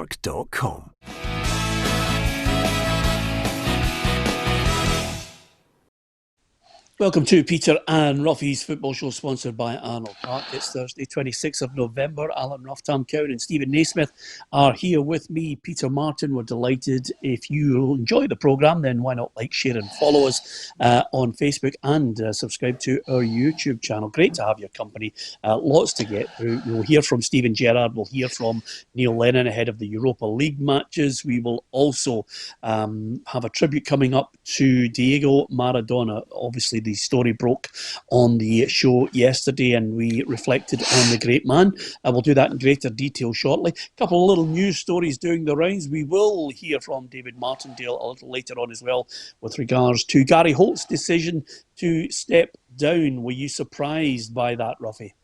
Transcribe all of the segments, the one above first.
network.com. Welcome to Peter and Roughie's Football Show, sponsored by Arnold Park. It's Thursday, 26th of November. Alan Ruff, Tam Cowan and Steven Naismith are here with me. Peter Martin, we're delighted. If you enjoy the programme, then why not like, share and follow us on Facebook and subscribe to our YouTube channel. Great to have your company. Lots to get through. We'll hear from Stephen Gerrard. We'll hear from Neil Lennon ahead of the Europa League matches. We will also have a tribute coming up to Diego Maradona. Obviously, the story broke on the show yesterday and we reflected on the great man. We'll do that in greater detail shortly. A couple of little news stories doing the rounds. We will hear from David Martindale a little later on as well with regards to Gary Holt's decision to step down. Were you surprised by that, Roughie?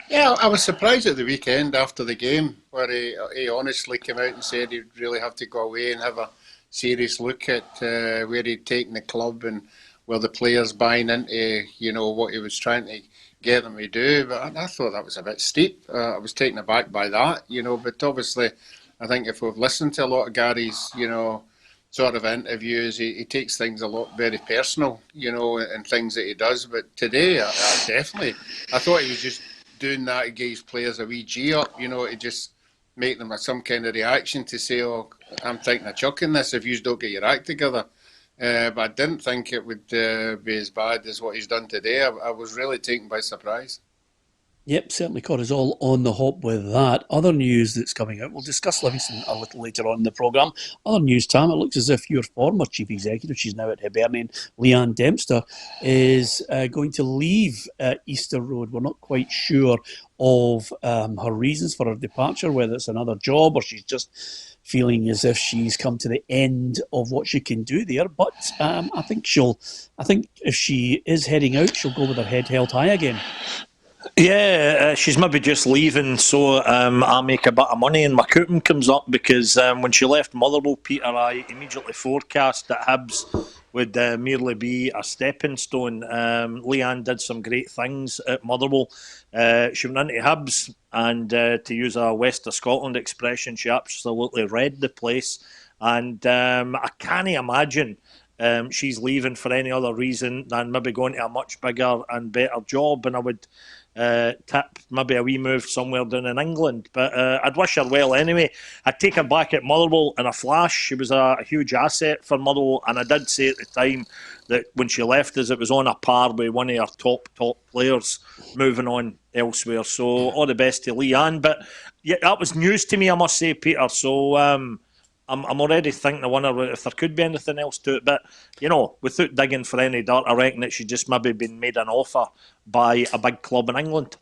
Yeah, I was surprised at the weekend after the game where he honestly came out and said he'd really have to go away and have a serious look at where he'd taken the club and were the players buying into, what he was trying to get them to do. But I thought that was a bit steep. I was taken aback by that, But obviously, I think if we've listened to a lot of Gary's, sort of interviews, he takes things a lot very personal, and things that he does. But today, I thought he was just doing that to give his players a wee G up, to just make them some kind of reaction to say, oh, I'm taking a chuck in this if you don't get your act together. But I didn't think it would be as bad as what he's done today. I was really taken by surprise. Yep, certainly caught us all on the hop with that. Other news that's coming out, we'll discuss Livingston a little later on in the programme. Other news, Tam, it looks as if your former chief executive, she's now at Hibernian, Leanne Dempster, is going to leave Easter Road. We're not quite sure of her reasons for her departure, whether it's another job or she's just feeling as if she's come to the end of what she can do there. But I think if she is heading out, she'll go with her head held high again. Yeah, she's maybe just leaving so I make a bit of money and my coupon comes up, because when she left Motherwell, Peter, I immediately forecast that Hibs would merely be a stepping stone. Leanne did some great things at Motherwell. She went into Hibs and, to use a West of Scotland expression, she absolutely read the place. And I can't imagine she's leaving for any other reason than maybe going to a much bigger and better job. And I would tip maybe a wee move somewhere down in England, but I'd wish her well anyway. I'd take her back at Motherwell in a flash. She was a huge asset for Motherwell, and I did say at the time that when she left us, it was on a par with one of our top players moving on elsewhere. So all the best to Leanne. But yeah, that was news to me, I must say, Peter. So I'm already thinking, I wonder if there could be anything else to it. But, without digging for any dirt, I reckon that she's just maybe been made an offer by a big club in England.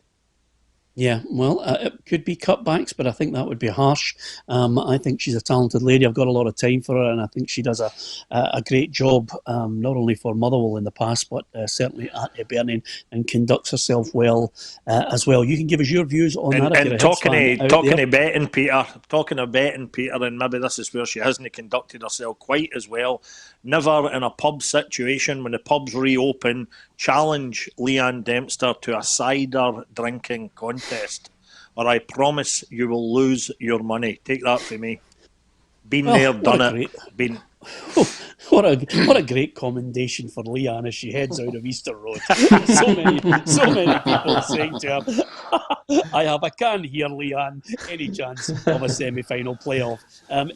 Yeah, well, it could be cutbacks, but I think that would be harsh. I think she's a talented lady. I've got a lot of time for her, and I think she does a great job, not only for Motherwell in the past, but certainly at Hibernian, and conducts herself well as well. You can give us your views on that. And talking of betting, Peter, and maybe this is where she hasn't conducted herself quite as well. Never in a pub situation, when the pubs reopen, challenge Leanne Dempster to a cider drinking contest, or I promise you will lose your money. Take that from me. Been there, done it. What a great commendation for Leanne as she heads out of Easter Road. so many people saying to her, I can hear Leanne, any chance of a semi-final playoff.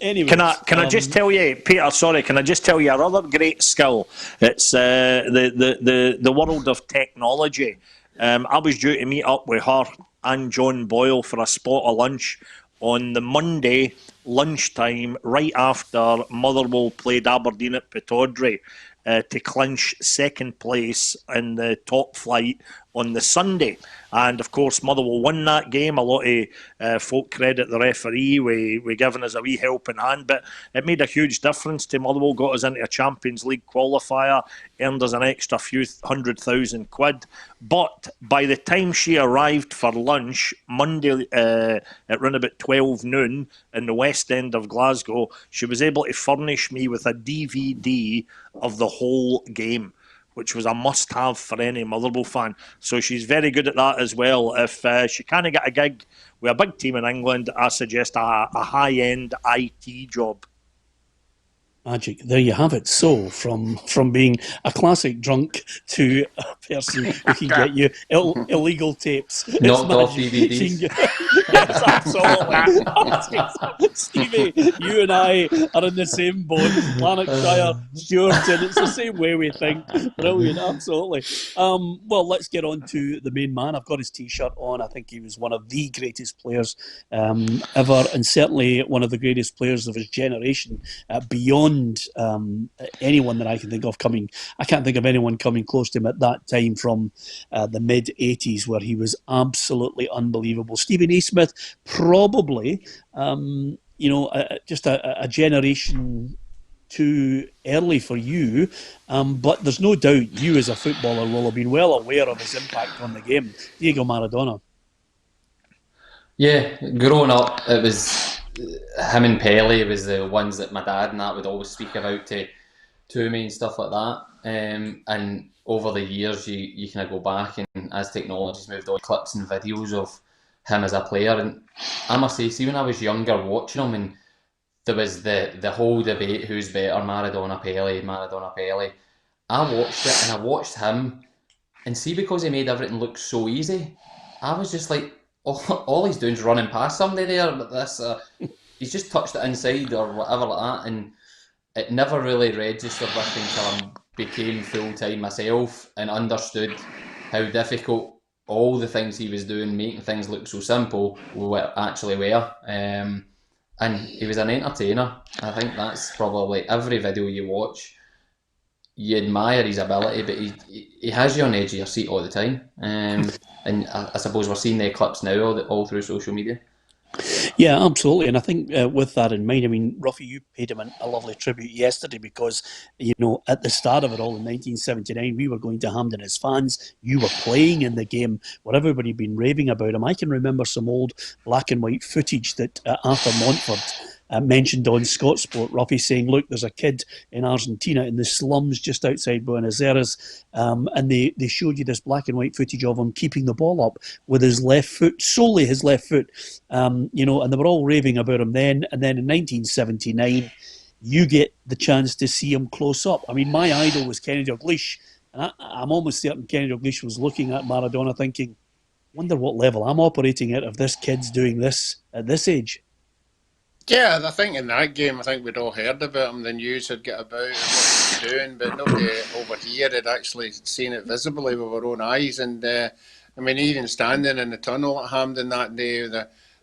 Anyway, can I just tell you, Peter? Sorry, can I just tell you another great skill? It's the world of technology. I was due to meet up with her and John Boyle for a spot of lunch on the Monday lunchtime, right after Motherwell played Aberdeen at Pittodrie, to clinch second place in the top flight on the Sunday. And of course, Motherwell won that game. A lot of folk credit the referee. We giving us a wee helping hand, but it made a huge difference to Motherwell. Got us into a Champions League qualifier, earned us an extra few £100,000. But by the time she arrived for lunch Monday at around about 12 noon in the West End of Glasgow, she was able to furnish me with a DVD of the whole game, which was a must-have for any Motherwell fan. So she's very good at that as well. If she can't get a gig with a big team in England, I suggest a high-end IT job. Magic. There you have it. So, from being a classic drunk to a person who can get you illegal tapes. Knocked off DVDs. Yes, absolutely. Stevie, you and I are in the same boat. Lanarkshire, Stewarton, it's the same way we think. Brilliant, absolutely. Well, let's get on to the main man. I've got his T-shirt on. I think he was one of the greatest players ever, and certainly one of the greatest players of his generation, beyond anyone that I can think of coming. I can't think of anyone coming close to him at that time from the mid-80s, where he was absolutely unbelievable. Steven Naismith, probably, just a generation too early for you, but there's no doubt you as a footballer will have been well aware of his impact on the game. Diego Maradona. Yeah, growing up, it was him and Pele was the ones that my dad and that would always speak about to me and stuff like that. And over the years, you kind of go back, and as technology's moved on, clips and videos of him as a player. And I must say, see, when I was younger watching him, and there was the whole debate, who's better, Maradona, Pele. I watched it, and I watched him, and see, because he made everything look so easy, I was just like, all he's doing is running past somebody there, but this, he's just touched it inside or whatever like that, and it never really registered with me until I became full-time myself and understood how difficult all the things he was doing, making things look so simple, actually were. And he was an entertainer. I think that's probably every video you watch, you admire his ability, but he has you on the edge of your seat all the time. And I suppose we're seeing the clips now all through social media. Yeah, absolutely. And I think with that in mind, I mean, Roughie, you paid him a lovely tribute yesterday because, at the start of it all in 1979, we were going to Hampden as fans. You were playing in the game where everybody had been raving about him. I can remember some old black and white footage that Arthur Montford mentioned on Scott Sport, Roughie, saying, look, there's a kid in Argentina in the slums just outside Buenos Aires, and they showed you this black and white footage of him keeping the ball up with his left foot, solely his left foot, and they were all raving about him then. And then in 1979, you get the chance to see him close up. I mean, my idol was Kenny Dalglish, and I'm almost certain Kenny Dalglish was looking at Maradona thinking, wonder what level I'm operating at if this kid's doing this at this age. Yeah, I think in that game, I think we'd all heard about him. The news had got about and what he was doing, but nobody over here had actually seen it visibly with our own eyes. And even standing in the tunnel at Hampden that day,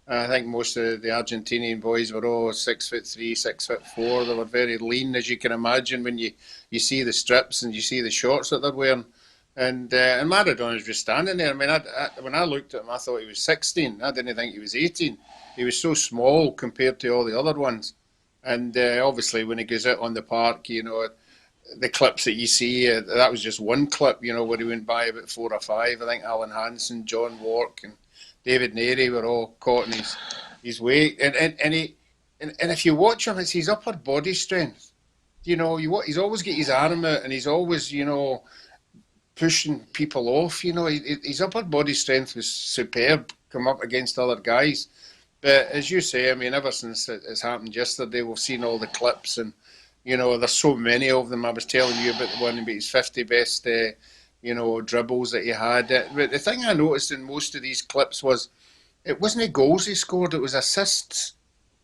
I think most of the Argentinian boys were all 6'3", 6'4". They were very lean, as you can imagine, when you see the strips and you see the shorts that they're wearing. And Maradona was just standing there. I mean, when I looked at him, I thought he was 16. I didn't think he was 18. He was so small compared to all the other ones. And obviously, when he goes out on the park, the clips that you see, that was just one clip, where he went by about 4 or 5. I think Alan Hansen, John Wark, and David Neary were all caught in his weight. And if you watch him, it's his upper body strength. He's always got his arm out, and he's always, pushing people off. His upper body strength was superb, come up against other guys. But as you say, I mean, ever since it's happened yesterday, we've seen all the clips, and there's so many of them. I was telling you about the one about his 50 best, dribbles that he had. But the thing I noticed in most of these clips was it wasn't goals he scored; it was assists.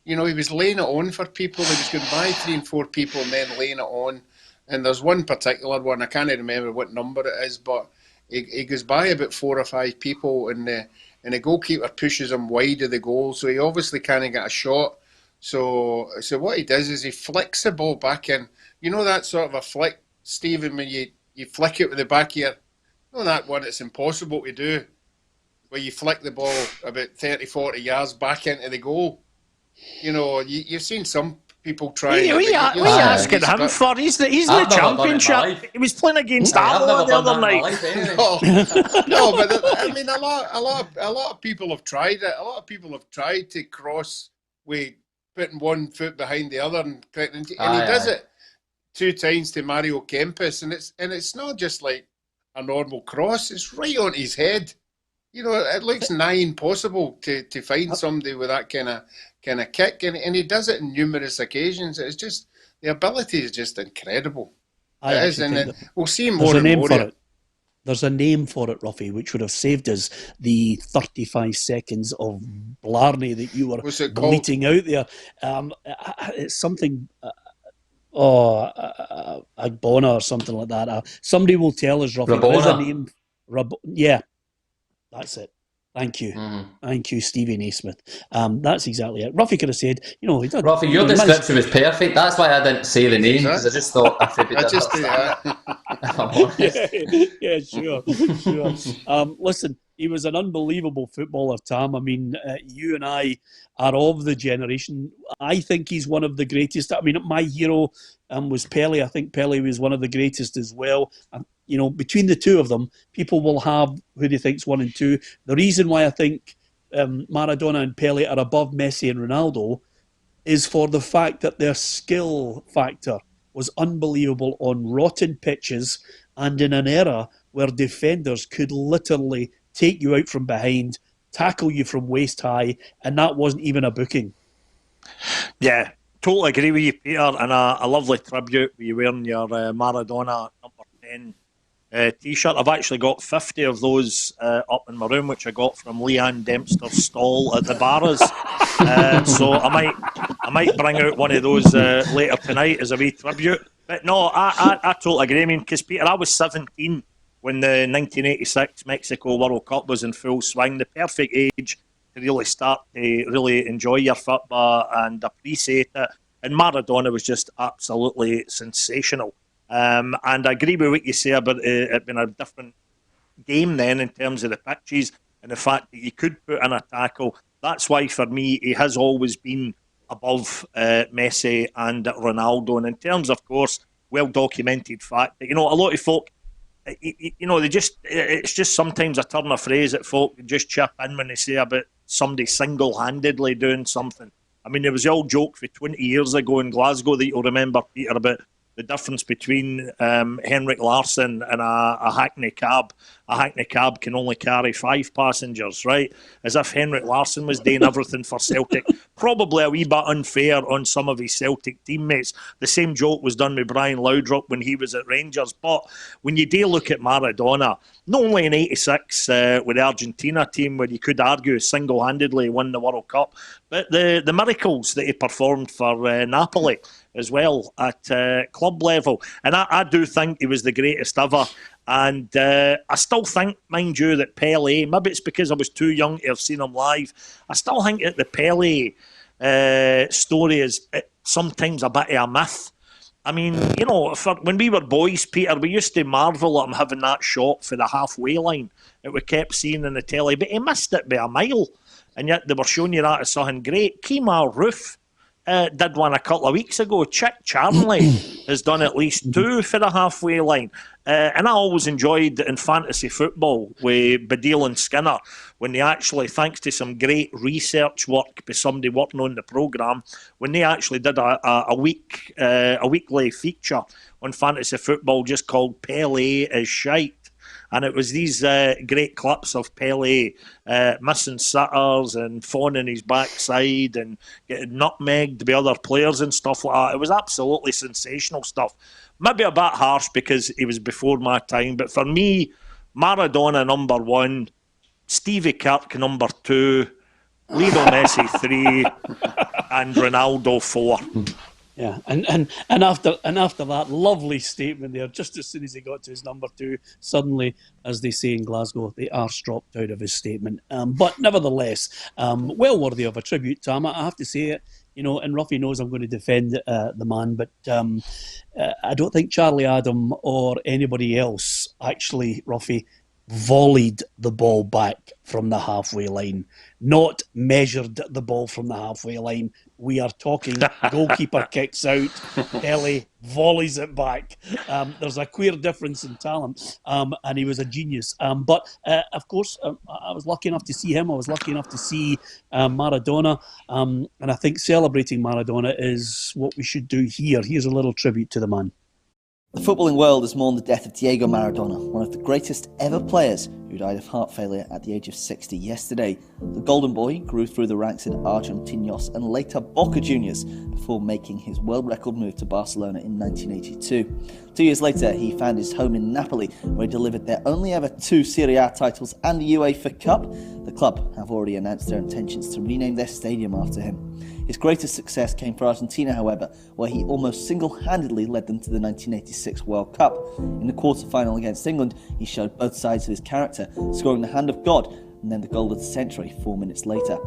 He was laying it on for people. He was going by 3 and 4 people and then laying it on. And there's one particular one, I can't remember what number it is, but he goes by about 4 or 5 people, and the goalkeeper pushes him wide of the goal, so he obviously can't get a shot. So what he does is he flicks the ball back in. That sort of a flick, Stephen, when you flick it with the back of your... that one, it's impossible to do, where you flick the ball about 30, 40 yards back into the goal. You've seen some people try. What are you asking him for? He's in the championship. He was playing against Arnold the other night. No, but a lot of people have tried it. A lot of people have tried to cross with putting one foot behind the other, and he does it two times to Mario Kempis, and it's not just like a normal cross; it's right on his head. You know, it looks nigh impossible to find somebody with that kind of kick, and he does it on numerous occasions. It's just the ability is just incredible. I It is, actually think and we'll see there's more a and name more. for it. There's a name for it, Roughie, which would have saved us the 35 seconds of blarney that you were What's it bleating out there. It's something, Agbona or something like that. Somebody will tell us, Roughie. There is a name. Yeah, that's it. Thank you. Thank you, Steven Naismith. That's exactly it. Roughie could have said, he does. Roughie, your description was perfect. That's why I didn't say the name, because I just thought if it'd be yeah, sure. Listen, he was an unbelievable footballer, Tam. I mean, you and I are of the generation. I think he's one of the greatest. I mean, my hero was Pele. I think Pele was one of the greatest as well. Between the two of them, people will have who they think's 1 and 2. The reason why I think Maradona and Pele are above Messi and Ronaldo is for the fact that their skill factor was unbelievable on rotten pitches and in an era where defenders could literally take you out from behind, tackle you from waist high, and that wasn't even a booking. Yeah, totally agree with you, Peter, and a lovely tribute with you wearing your Maradona number 10 T-shirt. I've actually got 50 of those up in my room, which I got from Leanne Dempster's stall at the Barras. So I might bring out one of those later tonight as a wee tribute. But no, I totally agree. I mean, because Peter, I was 17 when the 1986 Mexico World Cup was in full swing. The perfect age to really start to really enjoy your football and appreciate it. And Maradona was just absolutely sensational. And I agree with what you say about it being a different game then in terms of the pitches and the fact that you could put in a tackle. That's why, for me, he has always been above Messi and Ronaldo. And in terms, of course, well-documented fact that, a lot of folk, it's just sometimes a turn of phrase that folk just chip in when they say about somebody single-handedly doing something. I mean, there was the old joke for 20 years ago in Glasgow that you'll remember, Peter, about the difference between Henrik Larsson and a Hackney cab. A Hackney cab can only carry 5 passengers, right? As if Henrik Larsson was doing everything for Celtic. Probably a wee bit unfair on some of his Celtic teammates. The same joke was done with Brian Laudrup when he was at Rangers. But when you do look at Maradona, not only in '86 with the Argentina team, where you could argue single-handedly won the World Cup, but the miracles that he performed for Napoli as well at club level. And I do think he was the greatest ever. And I still think, mind you, that Pele, maybe it's because I was too young to have seen him live, I still think that the Pele story is sometimes a bit of a myth. I mean, when we were boys, Peter, we used to marvel at him having that shot for the halfway line that we kept seeing in the telly, but he missed it by a mile. And yet they were showing you that as something great. Kemar Roof did one a couple of weeks ago. Chick Charnley has done at least 2 for the halfway line. And I always enjoyed in fantasy football with Badil and Skinner when they actually, thanks to some great research work by somebody working on the programme, when they actually did a weekly feature on fantasy football just called Pele is Shite. And it was these great clips of Pele missing sitters and fawning his backside and getting nutmegged by other players and stuff like that. It was absolutely sensational stuff. Maybe a bit harsh because he was before my time, but for me, Maradona number 1, Stevie Kirk number 2, Lionel Messi 3, and Ronaldo 4. Yeah, and after that lovely statement there, just as soon as he got to his number 2, suddenly, as they say in Glasgow, the arse dropped out of his statement. But nevertheless, well worthy of a tribute, Tam. I have to say it, and Roughie knows I'm going to defend the man, but I don't think Charlie Adam or anybody else actually, Roughie, volleyed the ball back from the halfway line, not measured the ball from the halfway line. We are talking goalkeeper kicks out, Pele volleys it back. There's a clear difference in talent, and he was a genius. But of course, I was lucky enough to see him. I was lucky enough to see Maradona, and I think celebrating Maradona is what we should do here. Here's a little tribute to the man. The footballing world has mourned the death of Diego Maradona, one of the greatest ever players who died of heart failure at the age of 60 yesterday. The Golden Boy grew through the ranks in Argentinos and later Boca Juniors before making his world record move to Barcelona in 1982. 2 years later, he found his home in Napoli, where he delivered their only ever 2 Serie A titles and the UEFA Cup. The club have already announced their intentions to rename their stadium after him. His greatest success came for Argentina, however, where he almost single-handedly led them to the 1986 World Cup. In the quarter-final against England, he showed both sides of his character, scoring the hand of God and then the goal of the century 4 minutes later.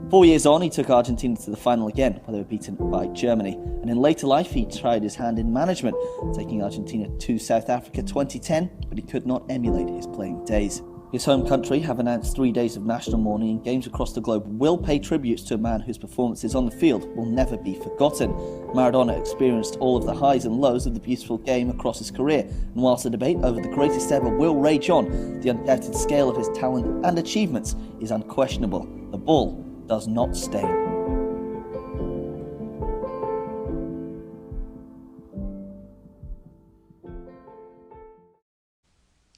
4 years on, he took Argentina to the final again, where they were beaten by Germany. And in later life, he tried his hand in management, taking Argentina to South Africa 2010, but he could not emulate his playing days. His home country have announced 3 days of national mourning, and games across the globe will pay tributes to a man whose performances on the field will never be forgotten. Maradona experienced all of the highs and lows of the beautiful game across his career, and whilst the debate over the greatest ever will rage on, the undoubted scale of his talent and achievements is unquestionable. The ball does not stain.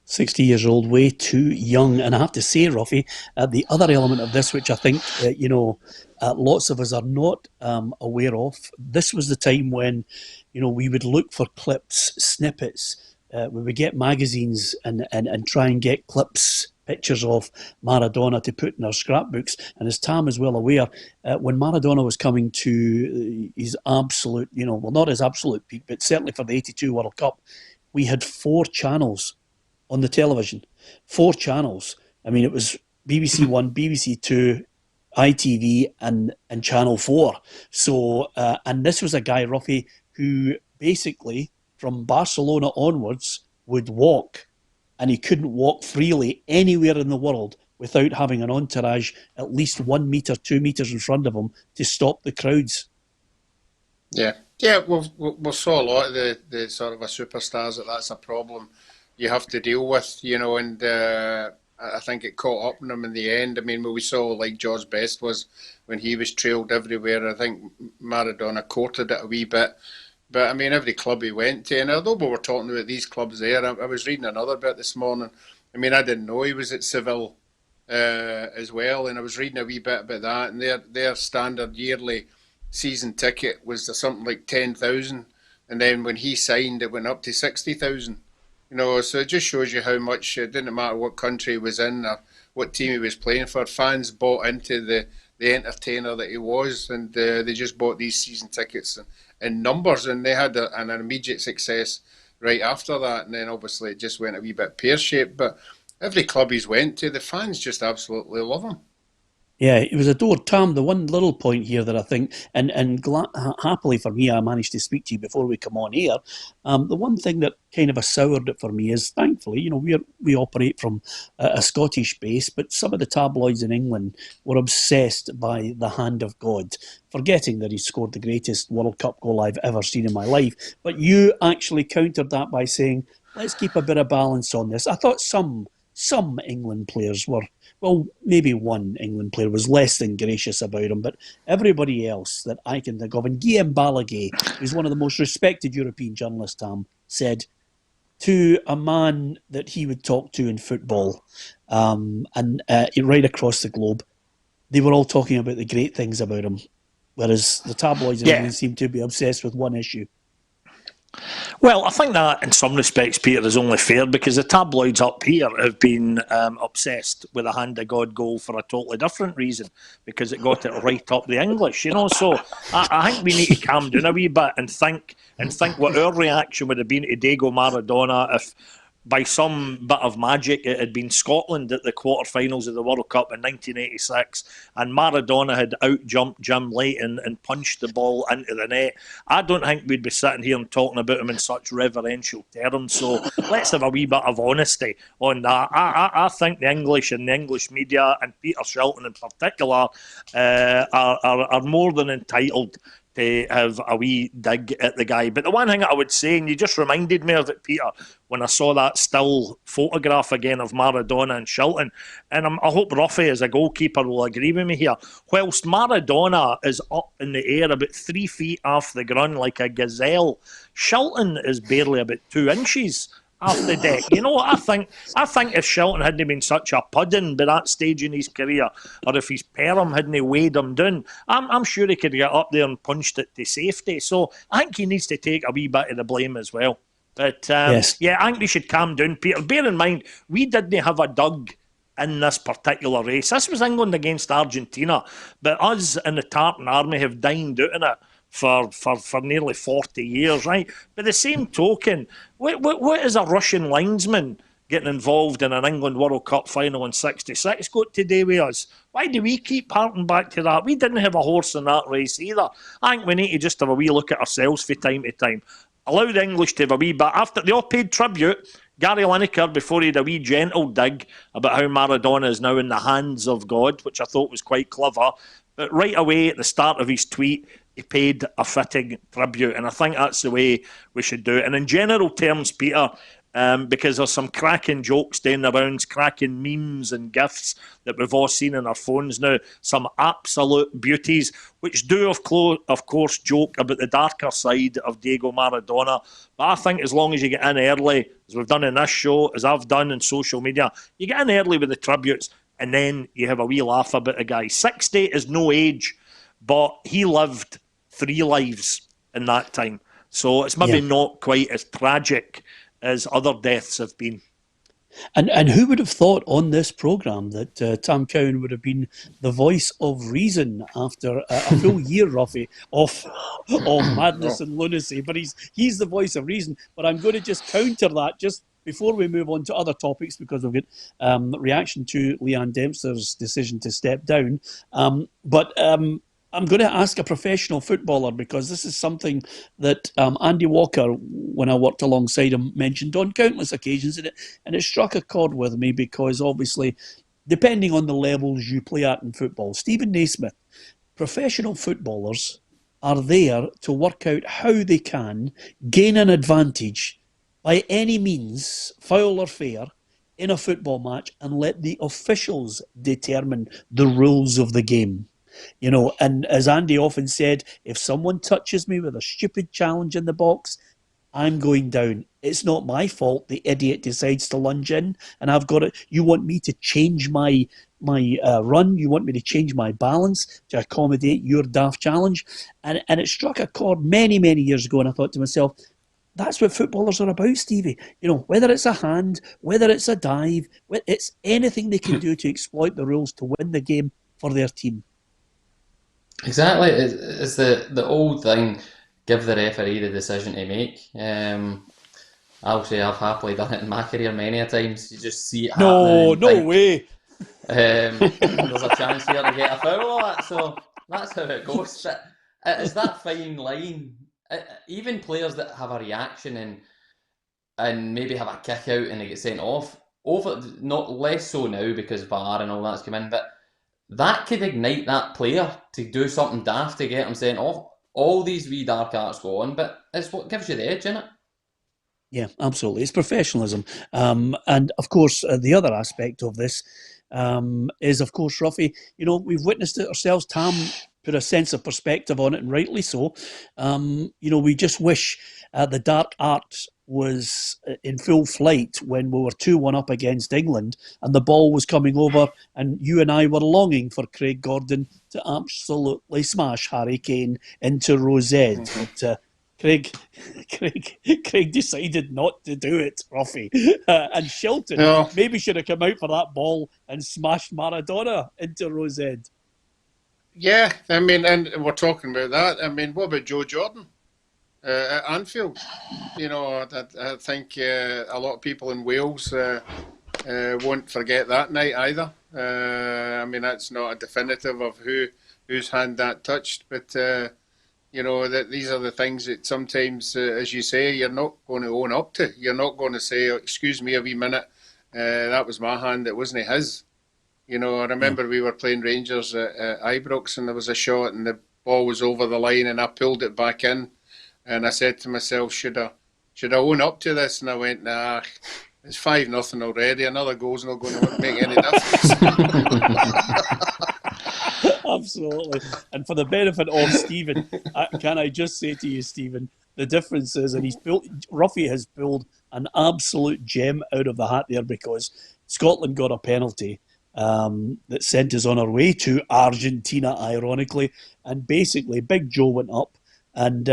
60 years old, way too young. And I have to say, Roughie, the other element of this, which I think, lots of us are not aware of, this was the time when, we would look for clips, snippets. We would get magazines and try and get clips, pictures of Maradona to put in our scrapbooks. And as Tam is well aware, when Maradona was coming to his absolute, not his absolute peak, but certainly for the 82 World Cup, we had 4 channels on the television. 4 channels. I mean, it was BBC One, BBC Two, ITV, and Channel 4. So, and this was a guy, Roughie, who basically, from Barcelona onwards, would walk, and he couldn't walk freely anywhere in the world without having an entourage at least 1 metre, 2 metres in front of him to stop the crowds. Yeah, we saw a lot of the sort of a superstars that's a problem you have to deal with, and I think it caught up on him in the end. I mean, we saw like George Best was when he was trailed everywhere. I think Maradona courted it a wee bit. But I mean, every club he went to, and although we were talking about these clubs there, I was reading another bit this morning. I mean, I didn't know he was at Seville as well, and I was reading a wee bit about that, and their standard yearly season ticket was something like 10,000, and then when he signed, it went up to 60,000. So it just shows you how much it didn't matter what country he was in or what team he was playing for. Fans bought into the entertainer that he was, and they just bought these season tickets in numbers, and they had an immediate success right after that. And then obviously it just went a wee bit pear-shaped. But every club he's went to, the fans just absolutely love him. Yeah, it was adored. Tam, the one little point here that I think, and happily for me, I managed to speak to you before we come on air. The one thing that kind of soured it for me is, thankfully, we operate from a Scottish base, but some of the tabloids in England were obsessed by the hand of God, forgetting that he scored the greatest World Cup goal I've ever seen in my life. But you actually countered that by saying, let's keep a bit of balance on this. I thought some England players were, well, maybe one England player was less than gracious about him, but everybody else that I can think of, and Guillaume Balaguer, who's one of the most respected European journalists, Tam, said to a man that he would talk to in football, and right across the globe, they were all talking about the great things about him, whereas the tabloids in England seem to be obsessed with one issue. Well, I think that in some respects, Peter, is only fair because the tabloids up here have been obsessed with a hand of God goal for a totally different reason, because it got it right up the English, So I think we need to calm down a wee bit and think what our reaction would have been to Diego Maradona if, by some bit of magic, it had been Scotland at the quarterfinals of the World Cup in 1986 and Maradona had out-jumped Jim Leighton and punched the ball into the net. I don't think we'd be sitting here and talking about him in such reverential terms. So let's have a wee bit of honesty on that. I think the English and the English media, and Peter Shilton in particular, are more than entitled to have a wee dig at the guy. But the one thing I would say, and you just reminded me of it, Peter, when I saw that still photograph again of Maradona and Shilton, and I hope Roughie as a goalkeeper will agree with me here, whilst Maradona is up in the air about 3 feet off the ground like a gazelle, Shilton is barely about 2 inches off the deck. You know what I think? I think if Shilton hadn't been such a pudding by that stage in his career, or if his perm hadn't weighed him down, I'm sure he could get up there and punched it to safety. So I think he needs to take a wee bit of the blame as well. But yes. Yeah, I think they should calm down, Peter. Bear in mind, we didn't have a dug in this particular race. This was England against Argentina, but us in the Tartan Army have dined out in it for nearly 40 years, right? By the same token, what is a Russian linesman getting involved in an England World Cup final in '66 got to do with us? Why do we keep harking back to that? We didn't have a horse in that race either. I think we need to just have a wee look at ourselves from time to time. Allow the English to have a wee bit. After they all paid tribute, Gary Lineker, before he had a wee gentle dig about how Maradona is now in the hands of God, which I thought was quite clever, but right away at the start of his tweet, he paid a fitting tribute, and I think that's the way we should do it. And in general terms, Peter, because there's some cracking jokes down the rounds, cracking memes and GIFs that we've all seen on our phones now, some absolute beauties, which do, of course, joke about the darker side of Diego Maradona. But I think as long as you get in early, as we've done in this show, as I've done in social media, you get in early with the tributes, and then you have a wee laugh about a guy. 60 is no age, but he lived 3 lives in that time. So it's maybe not quite as tragic as other deaths have been. And who would have thought on this programme that Tam Cowan would have been the voice of reason after a full year, Roughie, of madness and lunacy? But he's the voice of reason. But I'm going to just counter that just before we move on to other topics, because we've got reaction to Leanne Dempster's decision to step down. I'm going to ask a professional footballer, because this is something that Andy Walker, when I worked alongside him, mentioned on countless occasions, and it struck a chord with me, because obviously, depending on the levels you play at in football, Steven Naismith, professional footballers are there to work out how they can gain an advantage by any means, foul or fair, in a football match, and let the officials determine the rules of the game. You know, and as Andy often said, if someone touches me with a stupid challenge in the box, I'm going down. It's not my fault the idiot decides to lunge in, and I've got it. You want me to change my run? You want me to change my balance to accommodate your daft challenge? And it struck a chord many, many years ago, and I thought to myself, that's what footballers are about, Stevie. You know, whether it's a hand, whether it's a dive, it's anything they can do to exploit the rules to win the game for their team. Exactly. It's the old thing, give the referee the decision to make. I'll say I've happily done it in my career many a times. You just see it happening. No way. There's a chance here to get a foul or that, so that's how it goes. But it's that fine line. Even players that have a reaction and maybe have a kick out and they get sent off, not less so now because VAR and all that's come in, but that could ignite that player to do something daft to get him sent off. All these wee dark arts go on, but it's what gives you the edge, isn't it? Yeah, absolutely. It's professionalism. And of course, the other aspect of this is, of course, Roughie, you know, we've witnessed it ourselves. Tam put a sense of perspective on it, and rightly so. You know, we just wish the dark art was in full flight when we were 2-1 up against England and the ball was coming over, and you and I were longing for Craig Gordon to absolutely smash Harry Kane into Rosette. But Craig decided not to do it, Roughie. And Shilton maybe should have come out for that ball and smashed Maradona into Rosette. Yeah, I mean, and we're talking about that. I mean, what about Joe Jordan at Anfield? You know, I think a lot of people in Wales won't forget that night either. I mean, that's not a definitive of whose hand that touched, but you know, that these are the things that sometimes, as you say, you're not going to own up to. You're not going to say, oh, excuse me a wee minute, that was my hand, it wasn't his. You know, I remember we were playing Rangers at Ibrox and there was a shot and ball was over the line and I pulled it back in. And I said to myself, should I own up to this? And I went, nah, it's 5-0 already. Another goal's not going to make any difference. Absolutely. And for the benefit of Stephen, can I just say to you, Stephen, the difference is, and Roughie has pulled an absolute gem out of the hat there, because Scotland got a penalty that sent us on our way to Argentina, ironically. And basically, Big Joe went up. And,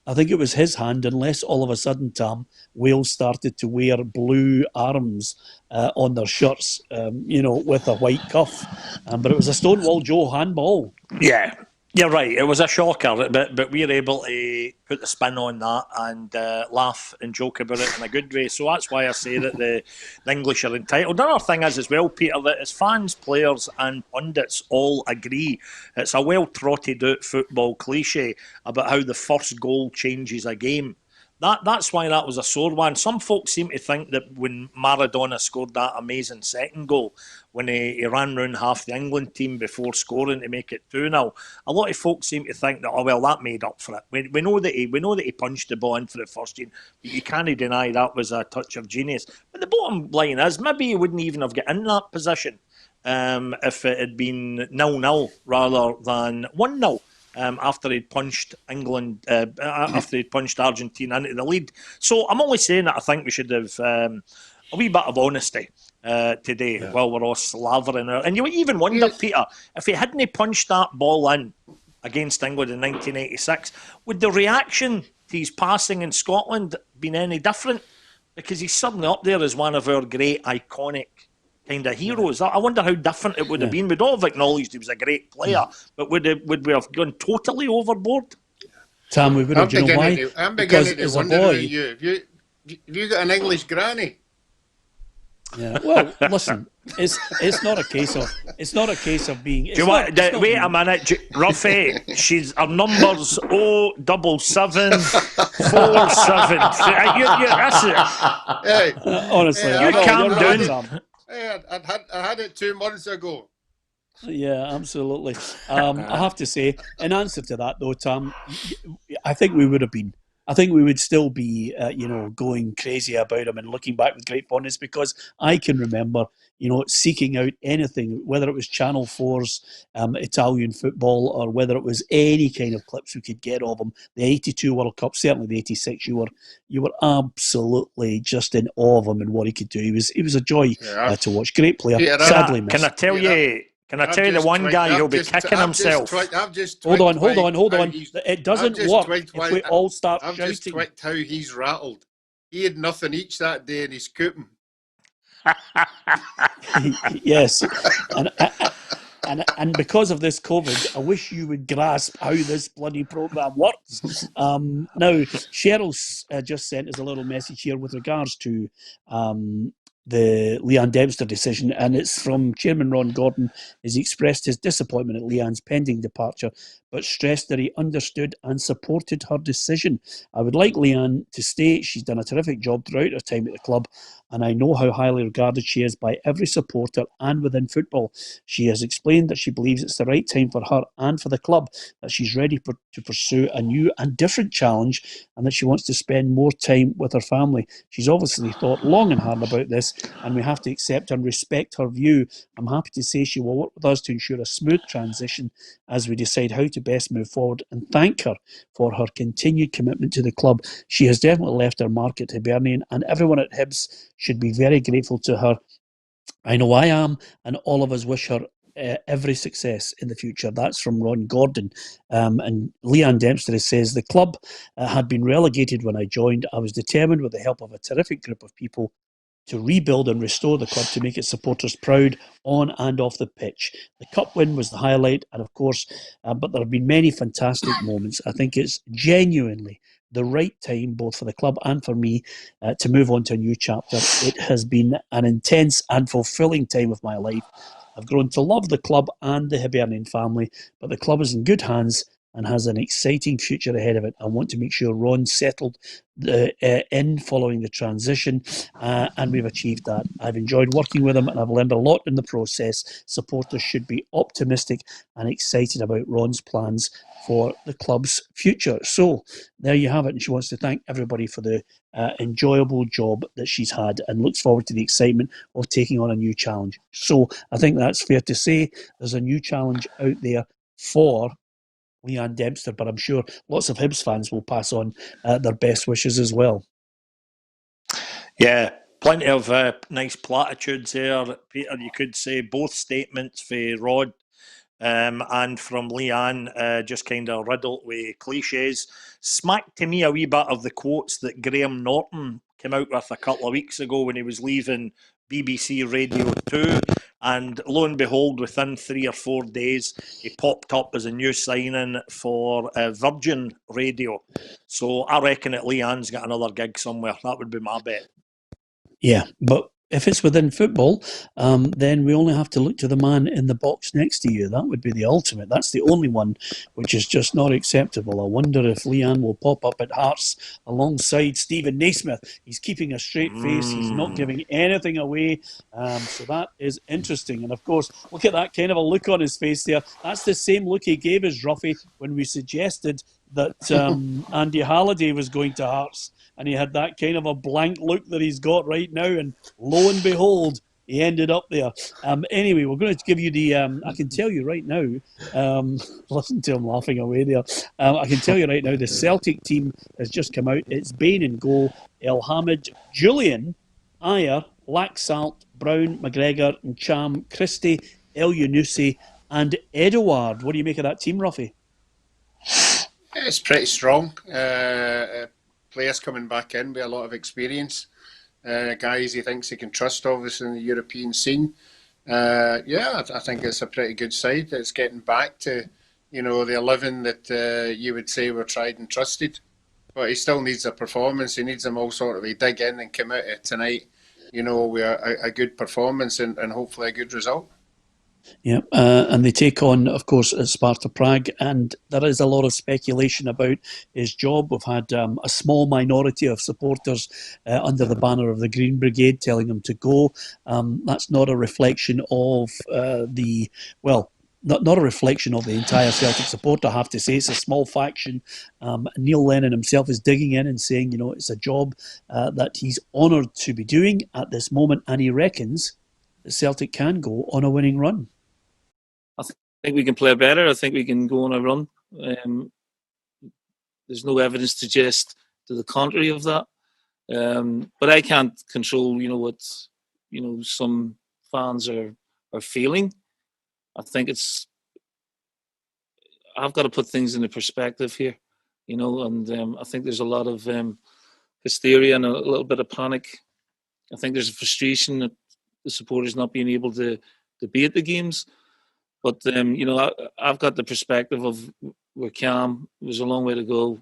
I think it was his hand, unless all of a sudden, Tam, Wales started to wear blue arms on their shirts, with a white cuff. But it was a Stonewall Joe handball. Yeah, you're right. It was a shocker, but we were able to put the spin on that and laugh and joke about it in a good way. So that's why I say that the English are entitled. Another thing is as well, Peter, that as fans, players and pundits all agree, it's a well-trotted out football cliche about how the first goal changes a game. That's why that was a sore one. Some folks seem to think that when Maradona scored that amazing second goal, when he ran round half the England team before scoring to make it 2-0, a lot of folks seem to think that, that made up for it. We know that he punched the ball in for the first game, but you can't deny that was a touch of genius. But the bottom line is, maybe he wouldn't even have got in that position if it had been 0-0 rather than 1-0. After he'd punched England, after he'd punched Argentina into the lead. So I'm only saying that I think we should have a wee bit of honesty today while we're all slavering out. And you even wonder, Peter, if he hadn't punched that ball in against England in 1986, would the reaction to his passing in Scotland been any different? Because he's suddenly up there as one of our great iconic kind of heroes. I wonder how different it would have been. We'd all have acknowledged he was a great player, but would we have gone totally overboard? Tam, we would have. I'm beginning to wonder about you. Have you got an English granny? Yeah. Well, listen, it's not a case of being. Do you want? Wait a minute, Roughie. Her number's 07747. That's it. Hey, honestly, you calm down. Hey, I had it 2 months ago. Yeah, absolutely. I have to say, in answer to that, though, Tam, I think we would have been. I think we would still be, going crazy about him and looking back with great fondness, because I can remember, seeking out anything, whether it was Channel 4's Italian football or whether it was any kind of clips we could get of him. The 82 World Cup, certainly the 86, you were absolutely just in awe of him and what he could do. He was a joy to watch. Great player. Sadly missed. Can I tell you? Can I tell you the one guy who'll be kicking himself? Hold on. It doesn't work if we all start shouting. I've just tweaked how he's rattled. He had nothing each that day in his coupon. Yes. And because of this COVID, I wish you would grasp how this bloody programme works. Now, Cheryl's just sent us a little message here with regards to the Leanne Dempster decision, and it's from Chairman Ron Gordon. He expressed his disappointment at Leanne's pending departure, but stressed that he understood and supported her decision. I would like Leanne to stay. She's done a terrific job throughout her time at the club, and I know how highly regarded she is by every supporter and within football. She has explained that she believes it's the right time for her and for the club, that she's ready to pursue a new and different challenge, and that she wants to spend more time with her family. She's obviously thought long and hard about this, and we have to accept and respect her view. I'm happy to say she will work with us to ensure a smooth transition as we decide how to best move forward, and thank her for her continued commitment to the club. She has definitely left her mark at Hibernian, and everyone at Hibs should be very grateful to her. I know I am, and all of us wish her every success in the future. That's from Ron Gordon. And Leanne Dempster says, the club had been relegated when I joined. I was determined, with the help of a terrific group of people, to rebuild and restore the club to make its supporters proud on and off the pitch. The cup win was the highlight, and of course, but there have been many fantastic moments. I think it's genuinely the right time, both for the club and for me, to move on to a new chapter. It has been an intense and fulfilling time of my life. I've grown to love the club and the Hibernian family, but the club is in good hands, and has an exciting future ahead of it. I want to make sure Ron's settled in following the transition, and we've achieved that. I've enjoyed working with him and I've learned a lot in the process. Supporters should be optimistic and excited about Ron's plans for the club's future. So there you have it. And she wants to thank everybody for the enjoyable job that she's had and looks forward to the excitement of taking on a new challenge. So I think that's fair to say. There's a new challenge out there for Leanne Dempster, but I'm sure lots of Hibs fans will pass on their best wishes as well. Yeah, plenty of nice platitudes there, Peter. You could say both statements for Rod and from Leanne, just kind of riddled with cliches. Smacked to me a wee bit of the quotes that Graham Norton came out with a couple of weeks ago when he was leaving BBC Radio 2, and lo and behold, within 3 or 4 days, he popped up as a new signing for Virgin Radio. So I reckon that Leanne's got another gig somewhere. That would be my bet. Yeah, but if it's within football, then we only have to look to the man in the box next to you. That would be the ultimate. That's the only one which is just not acceptable. I wonder if Leanne will pop up at Hearts alongside Steven Naismith. He's keeping a straight face. He's not giving anything away. So that is interesting. And of course, look at that kind of a look on his face there. That's the same look he gave us, Roughie, when we suggested that Andy Halliday was going to Hearts. And he had that kind of a blank look that he's got right now. And lo and behold, he ended up there. Anyway, we're going to give you the... I can tell you right now... listen to him laughing away there. I can tell you right now, the Celtic team has just come out. It's Bain in goal, El Hamid, Julian, Ayer, Laxalt, Brown, McGregor, and Cham, Christie, El Yunusi, and Edouard. What do you make of that team, Roughie? It's pretty strong. Players coming back in with a lot of experience. Guys he thinks he can trust, obviously, in the European scene. I think it's a pretty good side. It's getting back to, the 11 that you would say were tried and trusted. But he still needs a performance. He needs them all sort of dig in and come out tonight, with a good performance and hopefully a good result. Yeah, and they take on, of course, Sparta Prague, and there is a lot of speculation about his job. We've had a small minority of supporters under the banner of the Green Brigade telling him to go. That's not a reflection of not a reflection of the entire Celtic support, I have to say. It's a small faction. Neil Lennon himself is digging in and saying, it's a job that he's honoured to be doing at this moment, and he reckons that Celtic can go on a winning run. I think we can play better. I think we can go on a run. There's no evidence to suggest to the contrary of that. But I can't control, what some fans are feeling. I think I've got to put things into perspective here, and I think there's a lot of hysteria and a little bit of panic. I think there's a frustration that the supporters not being able to be at the games. But, I've got the perspective of we're calm. There's a long way to go.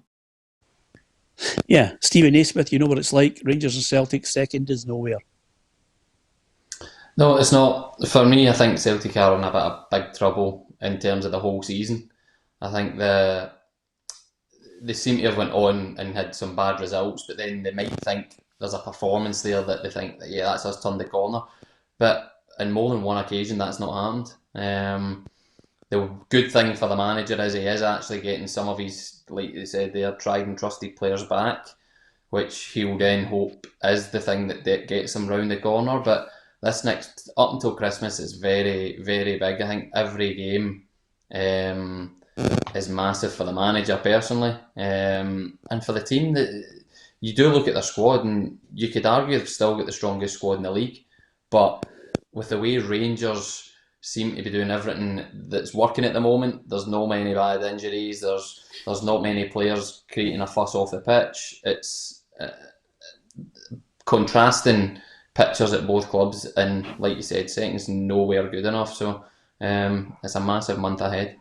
Yeah, Steven Naismith, you know what it's like. Rangers and Celtic, second is nowhere. No, it's not. For me, I think Celtic are in a bit of big trouble in terms of the whole season. I think they seem to have went on and had some bad results, but then they might think there's a performance there that they think that, that's us turned the corner. But on more than one occasion, that's not happened. The good thing for the manager is he is actually getting some of his, like you said there, tried and trusted players back, which he'll then hope is the thing that gets him round the corner. But this next, up until Christmas, is very, very big. I think every game is massive for the manager personally, and for the team. That you do look at their squad, and you could argue they've still got the strongest squad in the league, but with the way Rangers seem to be doing everything that's working at the moment, there's no many bad injuries, there's not many players creating a fuss off the pitch. It's contrasting pictures at both clubs, and like you said, second's nowhere good enough, so it's a massive month ahead.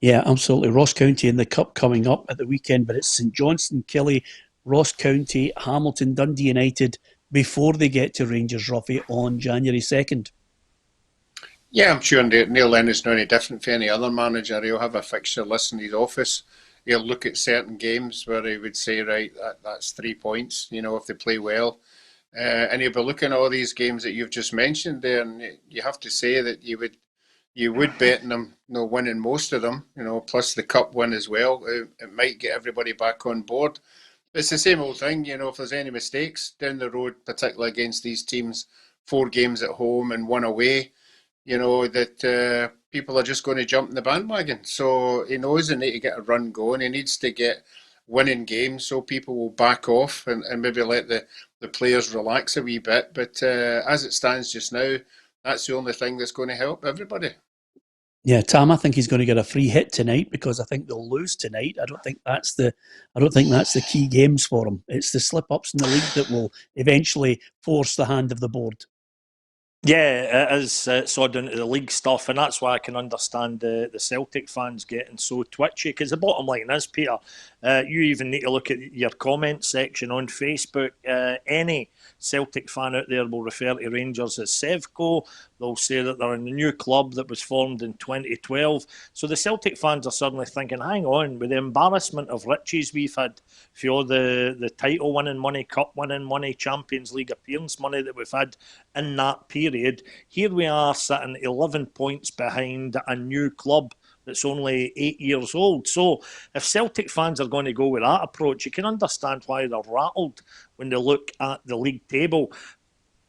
Yeah, absolutely. Ross County in the Cup coming up at the weekend, but it's St Johnstone, Killie, Ross County, Hamilton, Dundee United before they get to Rangers, Roughie, on January 2nd. Yeah, I'm sure Neil Lennon's not any different from any other manager. He'll have a fixture list in his office. He'll look at certain games where he would say, right, that's 3 points, if they play well. And he'll be looking at all these games that you've just mentioned there, and you have to say that you would bet on them, winning most of them, plus the cup win as well. It might get everybody back on board. It's the same old thing, if there's any mistakes down the road, particularly against these teams, 4 games at home and 1 away, that people are just going to jump in the bandwagon. So he knows they need to get a run going. He needs to get winning games so people will back off and maybe let the players relax a wee bit. But as it stands just now, that's the only thing that's going to help everybody. Yeah, Tam, I think he's going to get a free hit tonight because I think they'll lose tonight. I don't think that's the key games for him. It's the slip-ups in the league that will eventually force the hand of the board. Yeah, it is sort into the league stuff, and that's why I can understand the Celtic fans getting so twitchy, because the bottom line is, Peter, you even need to look at your comment section on Facebook. Any Celtic fan out there will refer to Rangers as Sevco. They'll say that they're in a new club that was formed in 2012. So the Celtic fans are suddenly thinking, hang on, with the embarrassment of riches we've had for all the title winning money, cup winning money, Champions League appearance money that we've had in that period, here we are sitting 11 points behind a new club that's only 8 years old. So if Celtic fans are going to go with that approach, you can understand why they're rattled when they look at the league table.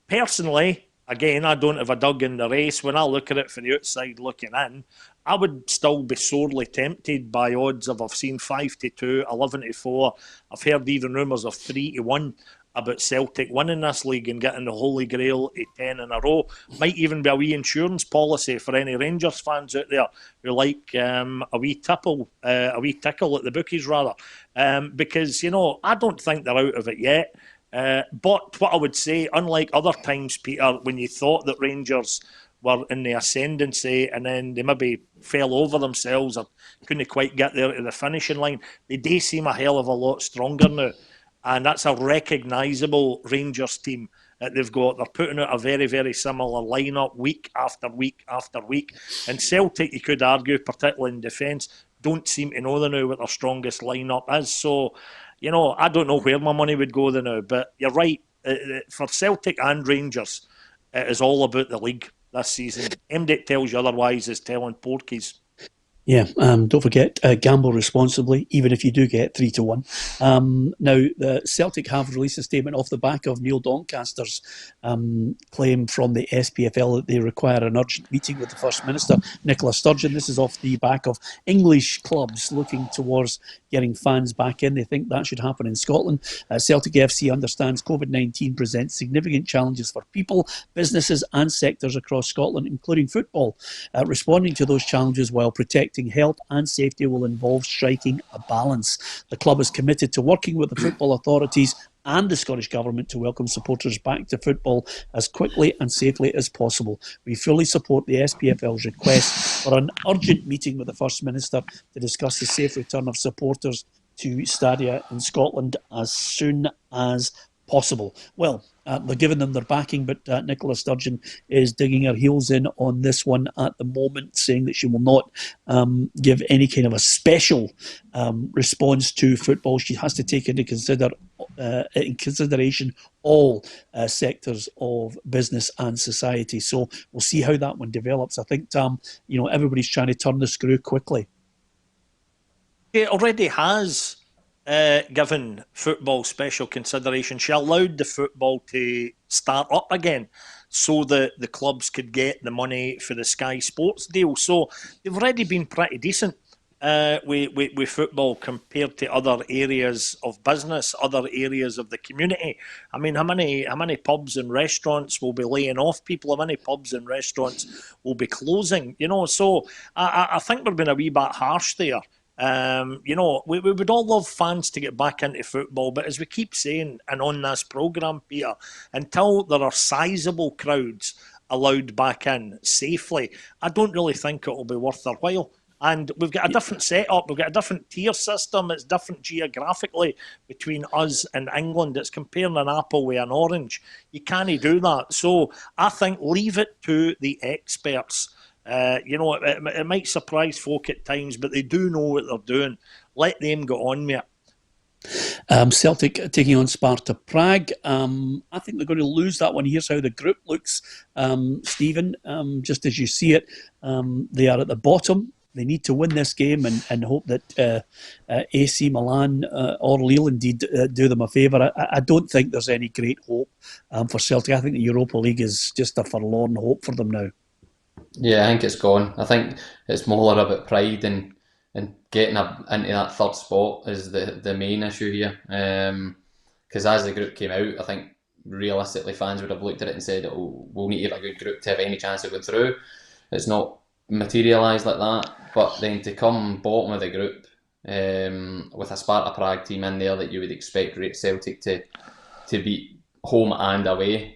Personally, again, I don't have a dug in the race. When I look at it from the outside looking in, I would still be sorely tempted by odds of, I've seen 5-2, 11-4. I've heard even rumours of 3-1 about Celtic winning this league and getting the Holy Grail of 10 in a row. Might even be a wee insurance policy for any Rangers fans out there who like a wee tickle at the bookies, rather. Because, I don't think they're out of it yet. But what I would say, unlike other times, Peter, when you thought that Rangers were in the ascendancy and then they maybe fell over themselves or couldn't quite get there to the finishing line, they do seem a hell of a lot stronger now. And that's a recognisable Rangers team that they've got. They're putting out a very, very similar lineup week after week after week. And Celtic, you could argue, particularly in defence, don't seem to know now what their strongest lineup is. So, I don't know where my money would go there now. But you're right. For Celtic and Rangers, it is all about the league this season. MD tells you otherwise is telling porkies. Yeah, don't forget, gamble responsibly, even if you do get 3-1. Now, the Celtic have released a statement off the back of Neil Doncaster's claim from the SPFL that they require an urgent meeting with the First Minister, Nicola Sturgeon. This is off the back of English clubs looking towards getting fans back in. They think that should happen in Scotland. Celtic FC understands COVID-19 presents significant challenges for people, businesses and sectors across Scotland, including football. Responding to those challenges while protecting health and safety will involve striking a balance. The club is committed to working with the football authorities and the Scottish Government to welcome supporters back to football as quickly and safely as possible. We fully support the SPFL's request for an urgent meeting with the First Minister to discuss the safe return of supporters to stadia in Scotland as soon as possible. Well, they're giving them their backing, but Nicola Sturgeon is digging her heels in on this one at the moment, saying that she will not give any kind of a special response to football. She has to take into consideration all sectors of business and society. So we'll see how that one develops. I think, Tam, everybody's trying to turn the screw quickly. It already has given football special consideration. She allowed the football to start up again so that the clubs could get the money for the Sky Sports deal. So they've already been pretty decent with football compared to other areas of business, other areas of the community. I mean, how many pubs and restaurants will be laying off people? How many pubs and restaurants will be closing? So I think we're being a wee bit harsh there. We would all love fans to get back into football, but as we keep saying, and on this programme, Peter, until there are sizable crowds allowed back in safely, I don't really think it will be worth their while. And we've got a different setup. We've got a different tier system. It's different geographically between us and England. It's comparing an apple with an orange. You can't do that. So I think leave it to the experts. It might surprise folk at times, but they do know what they're doing. Let them get on with it. Celtic taking on Sparta Prague. I think they're going to lose that one. Here's how the group looks, Stephen. Just as you see it, they are at the bottom. They need to win this game and hope that AC Milan or Lille indeed do them a favour. I don't think there's any great hope for Celtic. I think the Europa League is just a forlorn hope for them now. Yeah, I think it's gone. I think it's more about pride and getting into that third spot is the main issue here. Because as the group came out, I think realistically fans would have looked at it and said, "Oh, we'll need to have a good group to have any chance of going through." It's not materialised like that. But then to come bottom of the group with a Sparta Prague team in there that you would expect Celtic to beat home and away,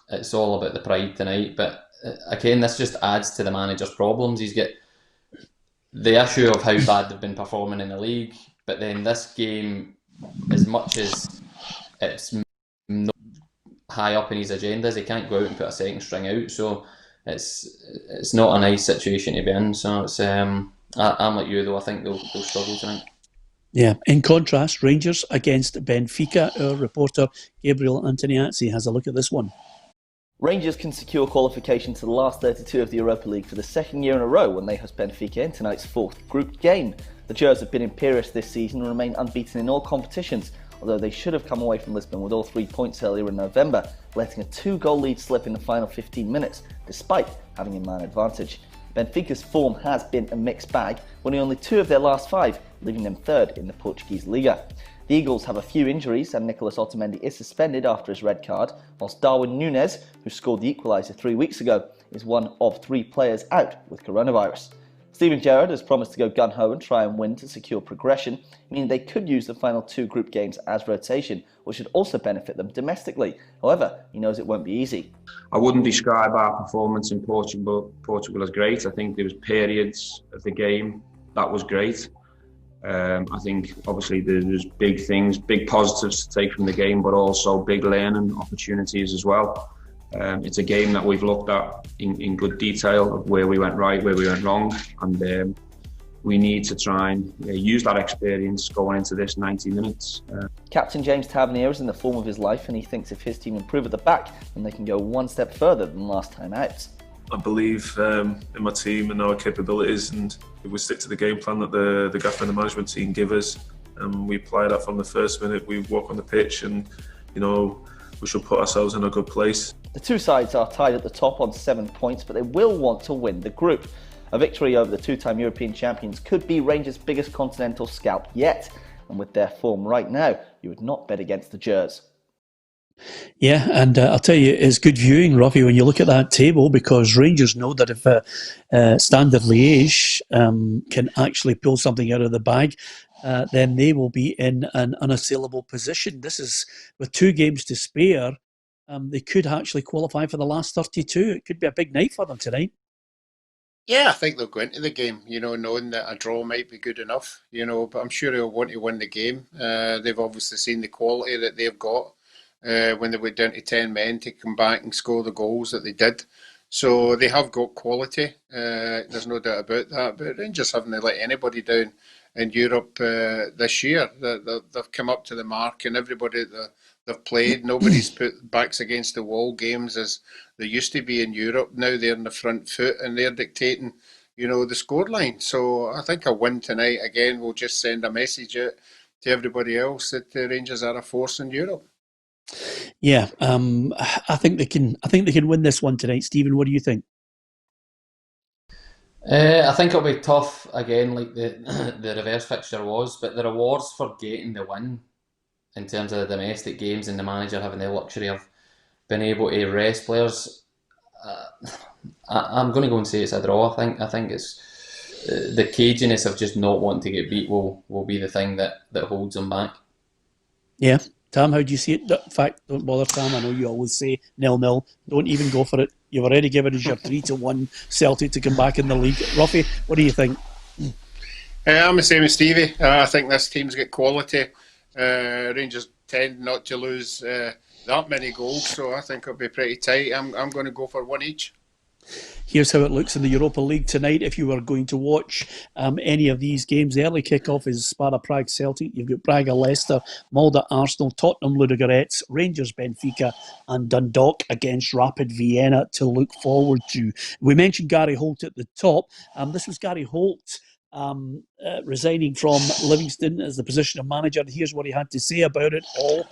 it's all about the pride tonight. But again, this just adds to the manager's problems. He's got the issue of how bad they've been performing in the league, but then this game, as much as it's not high up in his agendas, he can't go out and put a second string out. So it's not a nice situation to be in. So it's I'm like you though. I think they'll struggle tonight. Yeah. In contrast, Rangers against Benfica. Our reporter Gabriel Antoniazzi has a look at this one. Rangers can secure qualification to the last 32 of the Europa League for the second year in a row when they host Benfica in tonight's fourth group game. The Gers have been imperious this season and remain unbeaten in all competitions, although they should have come away from Lisbon with all 3 points earlier in November, letting a 2-goal lead slip in the final 15 minutes, despite having a man advantage. Benfica's form has been a mixed bag, winning only 2 of their last 5, leaving them third in the Portuguese Liga. The Eagles have a few injuries and Nicolas Otamendi is suspended after his red card, whilst Darwin Núñez, who scored the equaliser 3 weeks ago, is one of 3 players out with coronavirus. Steven Gerrard has promised to go gun-ho and try and win to secure progression, meaning they could use the final 2 group games as rotation, which should also benefit them domestically. However, he knows it won't be easy. I wouldn't describe our performance in Portugal as great. I think there was periods of the game that was great. I think obviously there's big things, big positives to take from the game, but also big learning opportunities as well. It's a game that we've looked at in good detail of where we went right, where we went wrong, and we need to try and use that experience going into this 90 minutes. Captain James Tavernier is in the form of his life, and he thinks if his team improve at the back, then they can go one step further than last time out. I believe in my team and our capabilities, and if we stick to the game plan that the gaffer and the management team give us, and we apply that from the first minute we walk on the pitch, and we should put ourselves in a good place. The two sides are tied at the top on 7 points, but they will want to win the group. A victory over the 2-time European champions could be Rangers' biggest continental scalp yet, and with their form right now, you would not bet against the Gers. Yeah, and I'll tell you, it's good viewing, Roughie, when you look at that table, because Rangers know that if Standard Liège can actually pull something out of the bag, then they will be in an unassailable position. This is, with 2 games to spare, they could actually qualify for the last 32. It could be a big night for them tonight. Yeah, I think they'll go into the game, knowing that a draw might be good enough, but I'm sure they'll want to win the game. They've obviously seen the quality that they've got when they went down to 10 men to come back and score the goals that they did. So they have got quality, there's no doubt about that. But Rangers haven't let anybody down in Europe this year. They've come up to the mark, and everybody that they've played, nobody's put backs against the wall games as they used to be in Europe. Now they're in the front foot and they're dictating, the scoreline. So I think a win tonight, again, will just send a message out to everybody else that the Rangers are a force in Europe. Yeah, I think they can. I think they can win this one tonight. Stephen, what do you think? I think it'll be tough again, like the reverse fixture was, but the rewards for getting the win in terms of the domestic games and the manager having the luxury of being able to rest players, I'm going to go and say it's a draw. I think it's the caginess of just not wanting to get beat will be the thing that holds them back. Yeah. Tam, how do you see it? In fact, don't bother, Tam. I know you always say 0-0. Don't even go for it. You've already given us your 3-1 Celtic to come back in the league. Roughie, what do you think? I'm the same as Stevie. I think this team's got quality. Rangers tend not to lose that many goals, so I think it'll be pretty tight. I'm going to go for one each. Here's how it looks in the Europa League tonight. If you were going to watch any of these games, the early kick-off is Sparta Prague Celtic. You've got Braga Leicester, Molde Arsenal, Tottenham Ludogorets, Rangers Benfica, and Dundalk against Rapid Vienna to look forward to. We mentioned Gary Holt at the top. This was Gary Holt resigning from Livingston as the position of manager. Here's what he had to say about it all,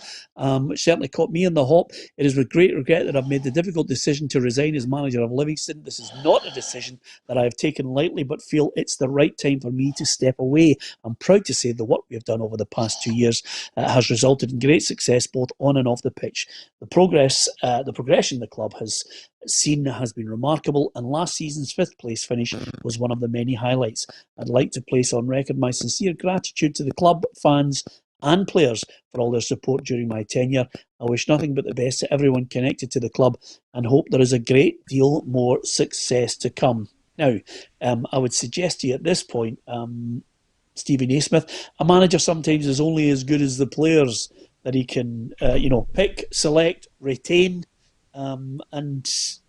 which certainly caught me in the hop. It is with great regret that I've made the difficult decision to resign as manager of Livingston. This is not a decision that I have taken lightly, but feel it's the right time for me to step away. I'm proud to say the work we have done over the past 2 years has resulted in great success both on and off the pitch. The progression the club has seen has been remarkable, and last season's 5th place finish was one of the many highlights. I'd like to place on record my sincere gratitude to the club, fans and players for all their support during my tenure. I wish nothing but the best to everyone connected to the club and hope there is a great deal more success to come. Now, I would suggest to you at this point, Steven Naismith, a manager sometimes is only as good as the players that he can pick, select, retain. And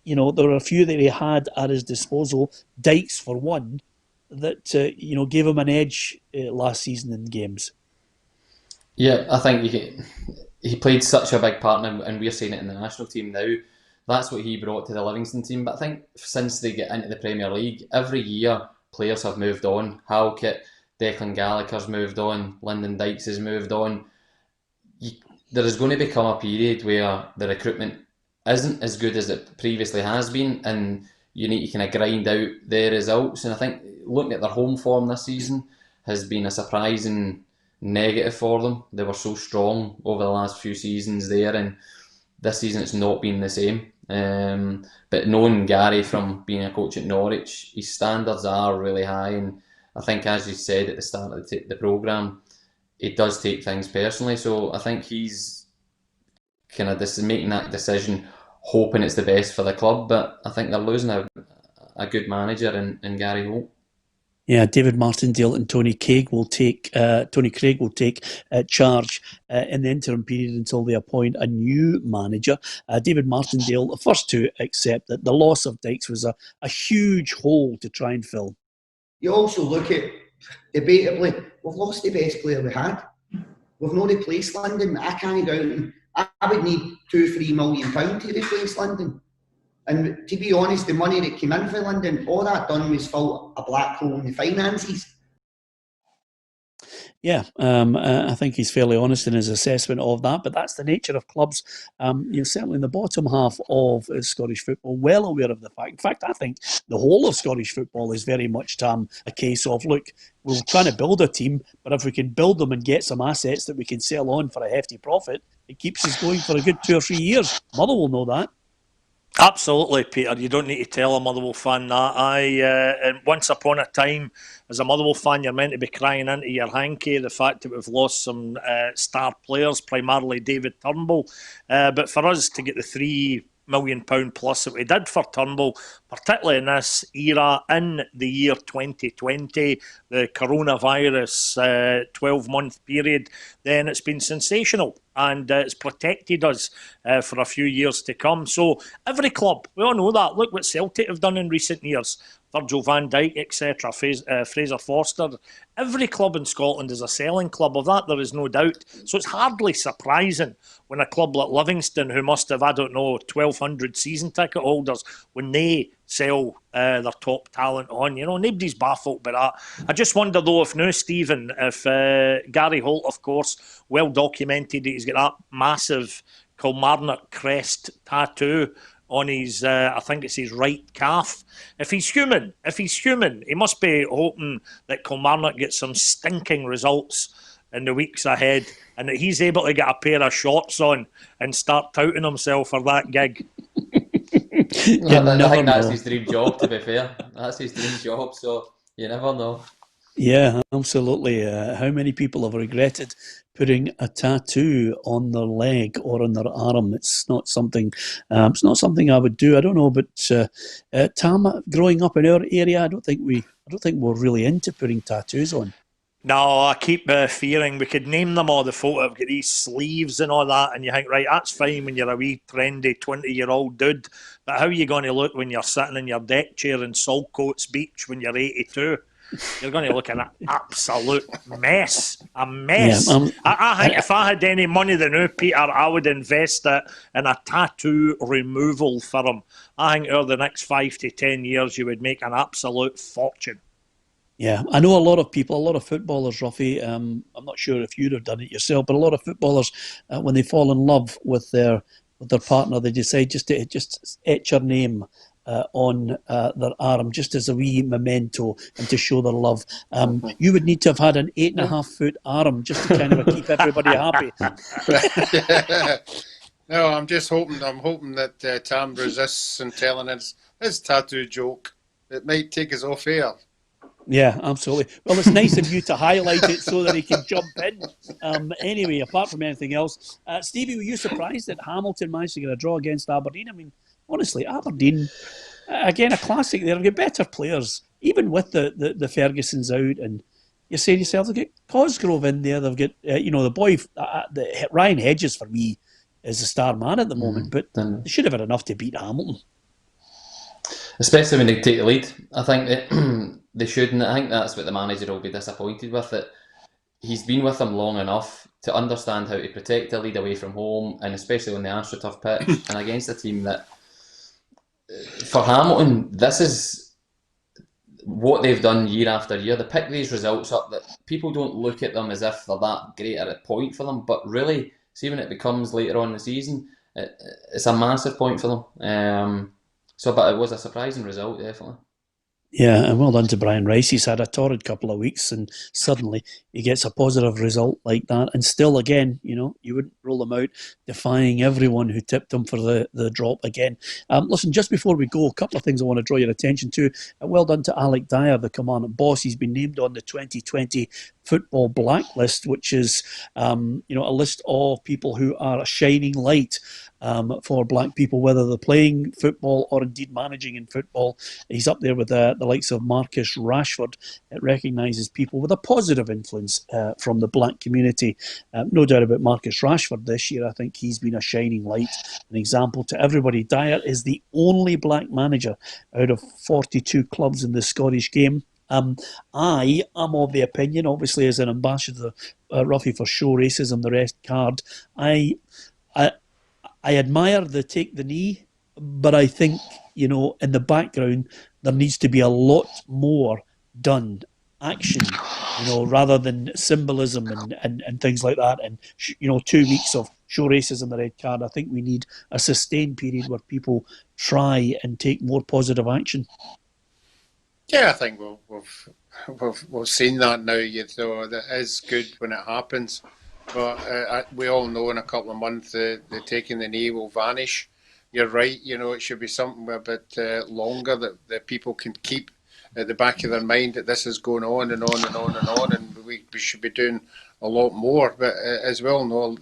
there were a few that he had at his disposal, Dykes for one, that gave him an edge last season in games. Yeah, I think he played such a big part, and we're seeing it in the national team now. That's what he brought to the Livingston team. But I think since they get into the Premier League, every year players have moved on. Halkett, Declan Gallagher's moved on, Lyndon Dykes has moved on. There is going to become a period where the recruitment isn't as good as it previously has been, and you need to kind of grind out their results. And I think looking at their home form this season has been a surprising negative for them. They were so strong over the last few seasons there, and this season it's not been the same. But knowing Gary from being a coach at Norwich, his standards are really high, and I think, as you said at the start of the programme, he does take things personally. So I think he's kind of making that decision, hoping it's the best for the club. But I think they're losing a good manager in Gary Holt. Yeah, David Martindale and Tony Craig will take charge in the interim period until they appoint a new manager. David Martindale, the first to accept that the loss of Dykes was a huge hole to try and fill. You also look at, debatably, we've lost the best player we had. We've not replaced London. I can't go out and I would need £2-3 million to replace London. And to be honest, the money that came in for London, all that done was fill a black hole in the finances. Yeah, I think he's fairly honest in his assessment of that, but that's the nature of clubs. Certainly in the bottom half of Scottish football, well aware of the fact. In fact, I think the whole of Scottish football is very much a case of, look, we're trying to build a team, but if we can build them and get some assets that we can sell on for a hefty profit, it keeps us going for a good 2 or 3 years. Mother will know that. Absolutely, Peter. You don't need to tell a Motherwell fan that. And once upon a time, as a Motherwell fan, you're meant to be crying into your hanky the fact that we've lost some star players, primarily David Turnbull. But for us to get the £3 million plus that we did for Turnbull, particularly in this era, in the year 2020, the coronavirus 12-month period, then it's been sensational, and it's protected us for a few years to come. So every club, we all know that. Look what Celtic have done in recent years. Virgil van Dijk, etc., Fraser Forster. Every club in Scotland is a selling club. Of that, there is no doubt. So it's hardly surprising when a club like Livingston, who must have, 1,200 season ticket holders, when they sell their top talent on. Nobody's baffled by that. I just wonder, though, if Gary Holt, of course, well documented, he's got that massive Kilmarnock crest tattoo on his, I think it's his right calf. If he's human, he must be hoping that Kilmarnock gets some stinking results in the weeks ahead, and that he's able to get a pair of shorts on and start touting himself for that gig. I think that's his dream job, to be fair. That's his dream job, so you never know. Yeah, absolutely. How many people have regretted putting a tattoo on their leg or on their arm? It's not something. It's not something I would do. I don't know, but Tam, growing up in our area, I don't think we're really into putting tattoos on. No, I keep fearing we could name them all. The photo, I've got these sleeves and all that, and you think, right, that's fine when you're a wee trendy 20-year-old dude, but how are you going to look when you're sitting in your deck chair in Saltcoats Beach when you're 82? You're going to look an absolute mess. A mess. Yeah, I think if I had any money the new Peter, I would invest it in a tattoo removal firm. I think over the next 5 to 10 years, you would make an absolute fortune. Yeah, I know a lot of people, a lot of footballers, Roughie. I'm not sure if you'd have done it yourself, but a lot of footballers, when they fall in love with their partner, they decide just to etch her name on their arm, just as a wee memento and to show their love. You would need to have had an 8.5-foot arm just to kind of keep everybody happy. No, I'm just hoping. I'm hoping that Tam resists and telling us his tattoo joke. It might take us off air. Yeah, absolutely. Well, it's nice of you to highlight it so that he can jump in. Anyway, apart from anything else, Stevie, were you surprised that Hamilton managed to get a draw against Aberdeen? I mean, honestly, Aberdeen, again, a classic. They've got better players, even with the Fergusons out. And you say to yourself, they've got Cosgrove in there. They've got, the boy, Ryan Hedges, for me, is a star man at the moment. But they should have had enough to beat Hamilton. Especially when they take the lead. I think that they shouldn't. I think that's what the manager will be disappointed with. That he's been with them long enough to understand how to protect the lead away from home, and especially on the AstroTurf pitch and against a team that, for Hamilton, this is what they've done year after year. They pick these results up that people don't look at them as if they're that great at a point for them, but really, see when it becomes later on in the season, it's a massive point for them. But it was a surprising result, definitely. Yeah, and well done to Brian Rice. He's had a torrid couple of weeks, and suddenly he gets a positive result like that. And still, again, you wouldn't rule him out, defying everyone who tipped him for the drop again. Listen, just before we go, a couple of things I want to draw your attention to. Well done to Alec Dyer, the commandant boss. He's been named on the 2020 Football Blacklist, which is a list of people who are a shining light for black people, whether they're playing football or indeed managing in football. He's up there with the likes of Marcus Rashford. It recognises people with a positive influence from the black community. No doubt about Marcus Rashford this year. I think he's been a shining light, an example to everybody. Dyer is the only black manager out of 42 clubs in the Scottish game. I am of the opinion, obviously as an ambassador, Roughie, for Show Racism, the Red Card, I admire the take the knee, but I think, in the background, there needs to be a lot more done, action, rather than symbolism and things like that. And, 2 weeks of Show Racism, the Red Card, I think we need a sustained period where people try and take more positive action. Yeah, I think we've seen that now. That is good when it happens. But we all know in a couple of months the taking the knee will vanish. You're right, it should be something a bit longer that people can keep at the back of their mind that this is going on and on and on and on, and we should be doing a lot more. But as we all know,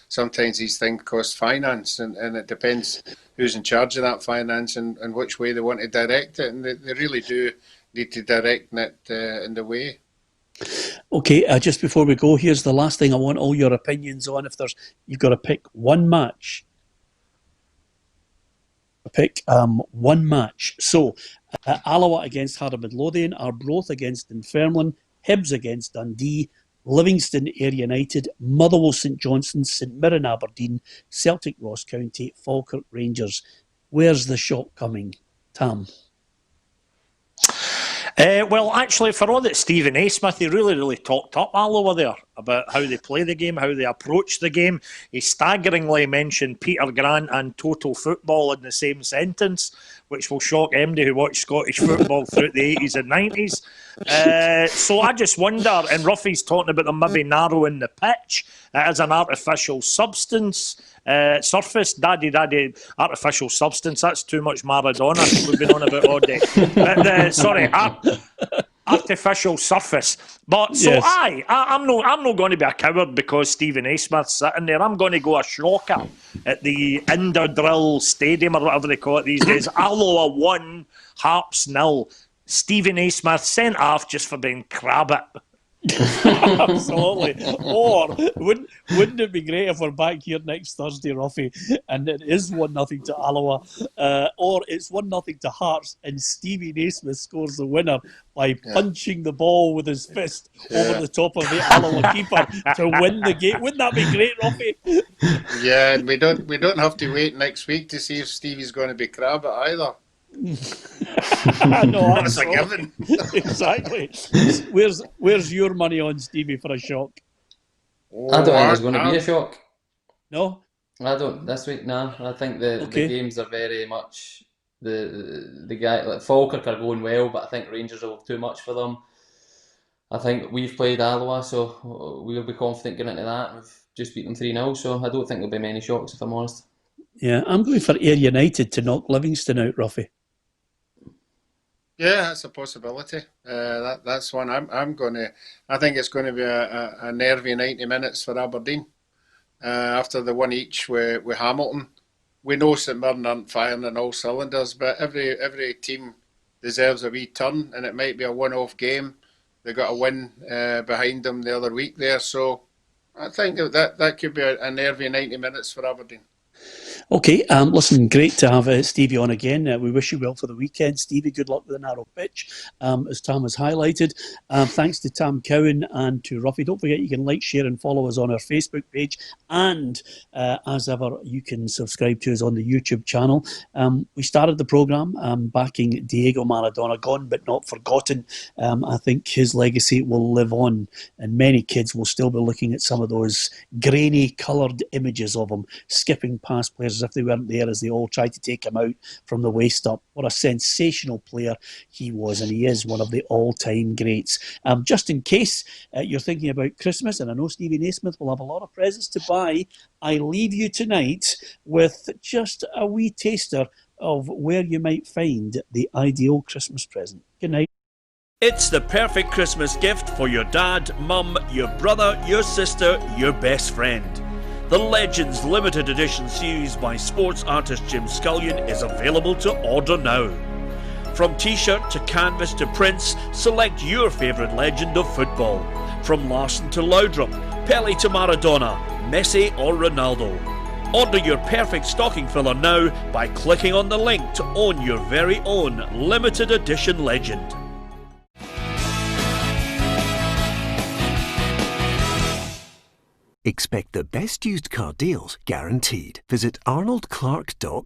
sometimes these things cost finance, and it depends who's in charge of that finance and which way they want to direct it, and they really do need to direct it in the way. Okay, just before we go, here's the last thing I want all your opinions on. You've got to pick one match. One match. So, Alloa against Harder Midlothian, Arbroath against Dunfermline, Hibs against Dundee, Livingston Ayr United, Motherwell St Johnstone, St Mirren Aberdeen, Celtic Ross County, Falkirk Rangers. Where's the shot coming, Tam? Well, actually, for all that Steven Naismith, he really talked up Alloa there about how they play the game, how they approach the game. He staggeringly mentioned Peter Grant and total football in the same sentence, which will shock anybody who watched Scottish football throughout the 80s and 90s. So I just wonder, and Roughie's talking about them maybe narrowing the pitch as an artificial substance. Surface, daddy, artificial substance. That's too much Maradona. I think we've been on about all day. artificial surface. But so Yes. I'm not going to be a coward because Steven Naismith's sitting there. I'm going to go a shocker at the Inderdrill Stadium or whatever they call it these days. Alloa 1, Harps 0. Steven Naismith sent off just for being crabbit. Absolutely. Or wouldn't it be great if we're back here next Thursday, Roughie, and it is 1-0 to Alloa, or it's 1-0 to Hearts, and Stevie Naismith scores the winner by punching the ball with his fist over the top of the Alloa keeper to win the game. Wouldn't that be great, Roughie? Yeah, and we don't have to wait next week to see if Stevie's going to be crabbit either. No, That's a given. Exactly. Where's your money on Stevie for a shock? I don't think there's going to be a shock. No? I don't this week. No, I think the games are very much the guy like Falkirk are going well, but I think Rangers will have too much for them. I think we've played Alloa, so we'll be confident going into that. We've just beat them 3-0, so I don't think there'll be many shocks, if I'm honest. Yeah, I'm going for Ayr United to knock Livingston out, Roughie. Yeah, that's a possibility. That's one I'm going to. I think it's going to be a nervy 90 minutes for Aberdeen after the one each with Hamilton. We know St Mirren aren't firing on all cylinders, but every team deserves a wee turn, and it might be a one-off game. They got a win behind them the other week there, so I think that could be a nervy 90 minutes for Aberdeen. Okay, listen, great to have Stevie on again. We wish you well for the weekend, Stevie. Good luck with the narrow pitch, as Tam has highlighted. Thanks to Tam Cowan and to Roughie. Don't forget you can like, share and follow us on our Facebook page. And as ever, you can subscribe to us on the YouTube channel. We started the programme backing Diego Maradona, gone but not forgotten. I think his legacy will live on, and many kids will still be looking at some of those grainy coloured images of him skipping past players as if they weren't there as they all tried to take him out from the waist up. What a sensational player he was, and he is one of the all-time greats. Just in case you're thinking about Christmas, and I know Stevie Naismith will have a lot of presents to buy, I leave you tonight with just a wee taster of where you might find the ideal Christmas present. Good night. It's the perfect Christmas gift for your dad, mum, your brother, your sister, your best friend. The Legends limited edition series by sports artist Jim Scullion is available to order now. From t-shirt to canvas to prints, select your favourite legend of football. From Larson to Laudrup, Pele to Maradona, Messi or Ronaldo. Order your perfect stocking filler now by clicking on the link to own your very own limited edition legend. Expect the best used car deals guaranteed. Visit arnoldclark.com.